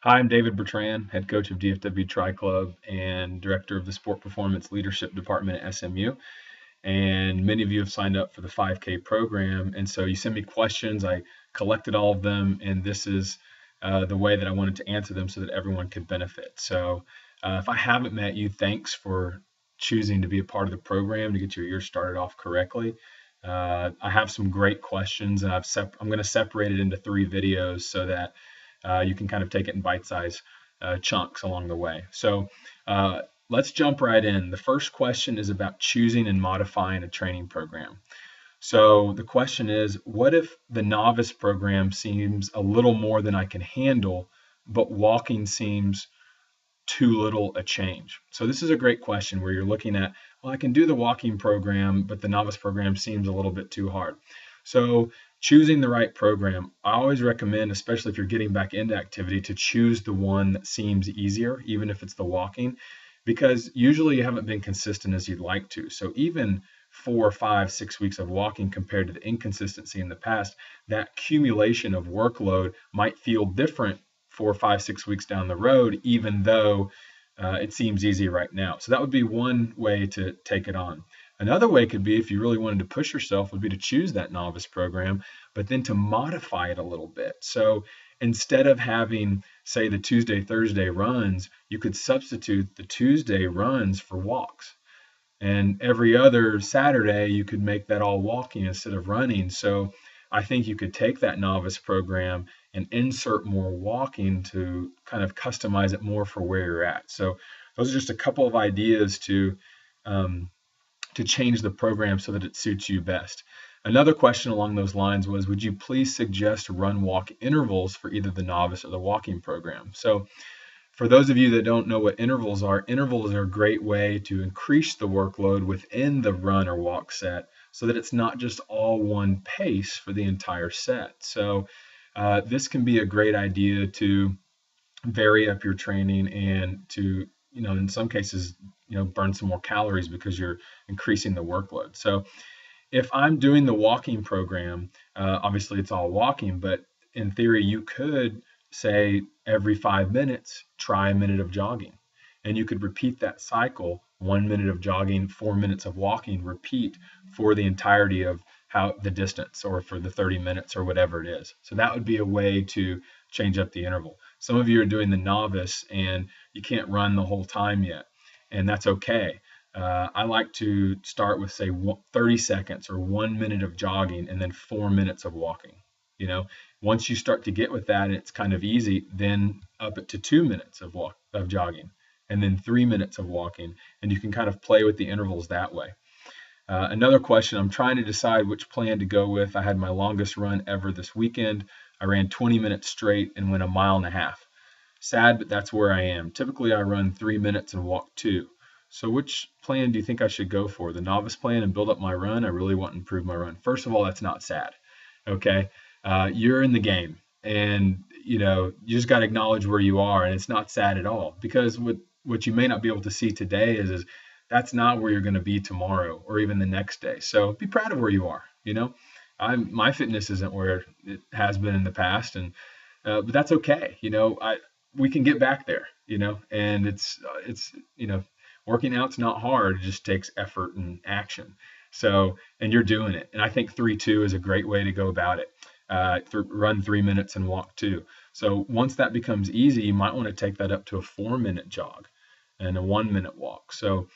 Hi, I'm David Bertrand, head coach of DFW Tri Club and director of the Sport Performance Leadership Department at SMU. And many of you have signed up for the 5K program. And so you send me questions. I collected all of them, and this is the way that I wanted to answer them so that everyone could benefit. So if I haven't met you, thanks for choosing to be a part of the program to get your year started off correctly. I have some great questions, and I'm going to separate it into 3 videos so that you can kind of take it in bite-sized chunks along the way. So let's jump right in. The first question is about choosing and modifying a training program. So the question is, what if the novice program seems a little more than I can handle, but walking seems too little a change? So this is a great question where you're looking at, well, I can do the walking program, but the novice program seems a little bit too hard. So choosing the right program, I always recommend, especially if you're getting back into activity, to choose the one that seems easier, even if it's the walking, because usually you haven't been consistent as you'd like to. So even 4, 5, 6 weeks of walking compared to the inconsistency in the past, that accumulation of workload might feel different 4, 5, 6 weeks down the road, even though it seems easy right now. So that would be one way to take it on. Another way could be, if you really wanted to push yourself, would be to choose that novice program, but then to modify it a little bit. So instead of having, say, the Tuesday, Thursday runs, you could substitute the Tuesday runs for walks. And every other Saturday, you could make that all walking instead of running. So I think you could take that novice program and insert more walking to kind of customize it more for where you're at. So those are just a couple of ideas um, to change the program so that it suits you best. Another question along those lines was, would you please suggest run walk intervals for either the novice or the walking program? So for those of you that don't know what intervals are a great way to increase the workload within the run or walk set so that it's not just all one pace for the entire set. So this can be a great idea to vary up your training and to, in some cases, burn some more calories because you're increasing the workload. So if I'm doing the walking program, obviously it's all walking, but in theory, you could say every 5 minutes, try a minute of jogging. And you could repeat that cycle, 1 minute of jogging, 4 minutes of walking, repeat for the entirety of how the distance or for the 30 minutes or whatever it is. So that would be a way to change up the interval. Some of you are doing the novice and you can't run the whole time yet, and that's okay. I like to start with, say, 30 seconds or 1 minute of jogging and then 4 minutes of walking. Once you start to get with that, it's kind of easy, then up it to 2 minutes of jogging and then 3 minutes of walking. And you can kind of play with the intervals that way. Another question, I'm trying to decide which plan to go with. I had my longest run ever this weekend. I ran 20 minutes straight and went a mile and a half. Sad, but that's where I am. Typically, I run 3 minutes and walk 2. So which plan do you think I should go for? The novice plan and build up my run? I really want to improve my run. First of all, that's not sad. Okay. You're in the game, and you just got to acknowledge where you are, and it's not sad at all, because what you may not be able to see today is that's not where you're going to be tomorrow or even the next day. So be proud of where you are. My fitness isn't where it has been in the past, and but that's okay. We can get back there. And it's working out's not hard. It just takes effort and action. So, and you're doing it. And I think 3-2 is a great way to go about it. Run 3 minutes and walk 2. So once that becomes easy, you might want to take that up to a 4-minute jog and a 1-minute walk. So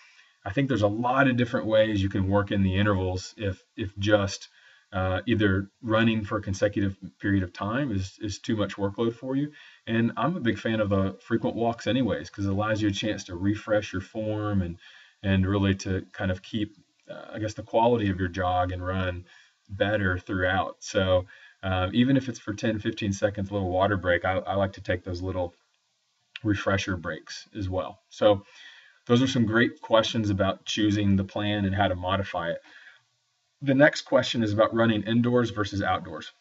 I think there's a lot of different ways you can work in the intervals if just either running for a consecutive period of time is too much workload for you. And I'm a big fan of the frequent walks anyways, because it allows you a chance to refresh your form and really to kind of keep, the quality of your jog and run better throughout. So even if it's for 10, 15 seconds, a little water break, I like to take those little refresher breaks as well. So those are some great questions about choosing the plan and how to modify it. The next question is about running indoors versus outdoors.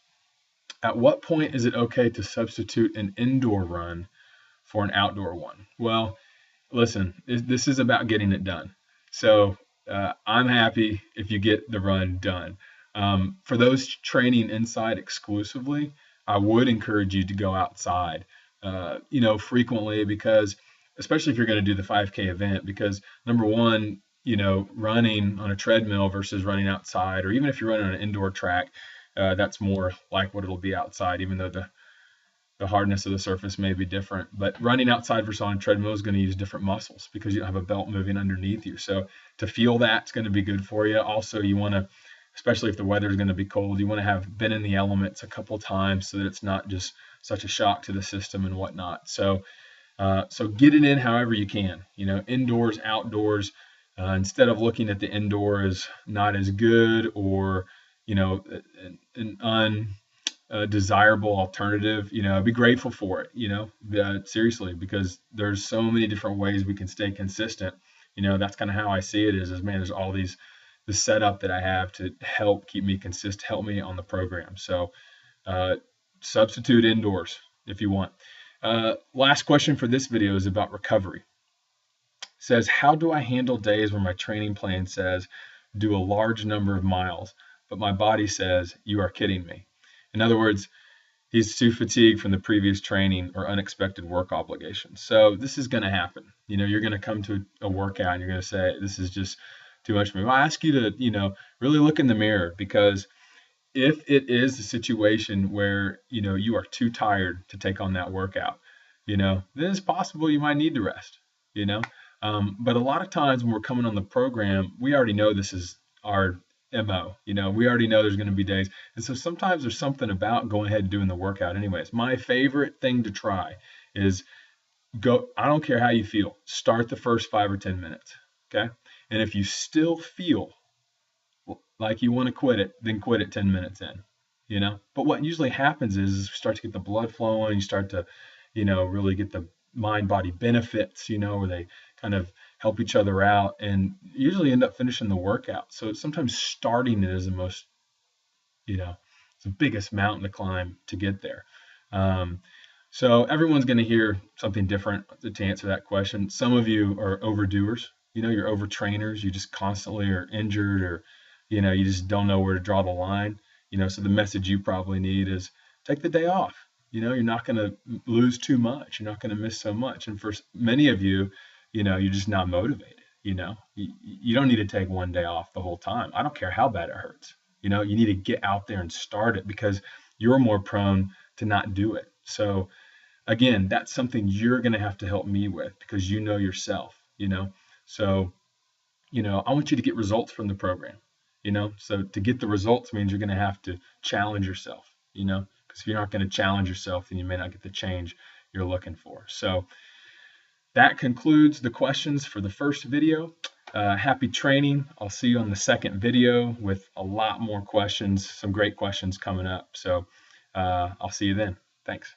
At what point is it okay to substitute an indoor run for an outdoor one? Well, listen, this is about getting it done. So I'm happy if you get the run done. For those training inside exclusively, I would encourage you to go outside. frequently, because especially if you're going to do the 5K event, because number one, running on a treadmill versus running outside, or even if you're running on an indoor track, that's more like what it'll be outside, even though the hardness of the surface may be different. But running outside versus on a treadmill is going to use different muscles because you don't have a belt moving underneath you. So to feel that's going to be good for you. Also, you want to, especially if the weather is going to be cold, you want to have been in the elements a couple times so that it's not just such a shock to the system and whatnot. So get it in however you can, indoors, outdoors, instead of looking at the indoor as not as good, or, an desirable alternative, be grateful for it, seriously, because there's so many different ways we can stay consistent. That's kind of how I see it is man, there's all the setup that I have to help keep me consistent, help me on the program. So substitute indoors if you want. Last question for this video is about recovery. It says, how do I handle days where my training plan says do a large number of miles, but my body says you are kidding me? In other words, he's too fatigued from the previous training or unexpected work obligations. So this is going to happen. You're going to come to a workout and you're going to say, this is just too much for me. Well, I ask you to, really look in the mirror, because if it is a situation where, you are too tired to take on that workout, then it's possible you might need to rest, but a lot of times when we're coming on the program, we already know this is our MO. We already know there's going to be days. And so sometimes there's something about going ahead and doing the workout anyways. My favorite thing to try is go, I don't care how you feel, start the first 5 or 10 minutes. Okay. And if you still feel like you want to quit it, then quit it 10 minutes in, But what usually happens is you start to get the blood flowing, you start to, really get the mind body benefits, where they kind of help each other out, and usually end up finishing the workout. So sometimes starting it is the most, it's the biggest mountain to climb to get there. So everyone's going to hear something different to answer that question. Some of you are overdoers, you're overtrainers. You just constantly are injured, or, you just don't know where to draw the line. So the message you probably need is take the day off. You're not going to lose too much. You're not going to miss so much. And for many of you, you're just not motivated. You don't need to take one day off the whole time. I don't care how bad it hurts. You need to get out there and start it, because you're more prone to not do it. So again, that's something you're going to have to help me with, because you know yourself, So, I want you to get results from the program, So to get the results means you're going to have to challenge yourself, because if you're not going to challenge yourself, then you may not get the change you're looking for. So that concludes the questions for the first video. Happy training. I'll see you on the second video with a lot more questions, some great questions coming up. So I'll see you then. Thanks.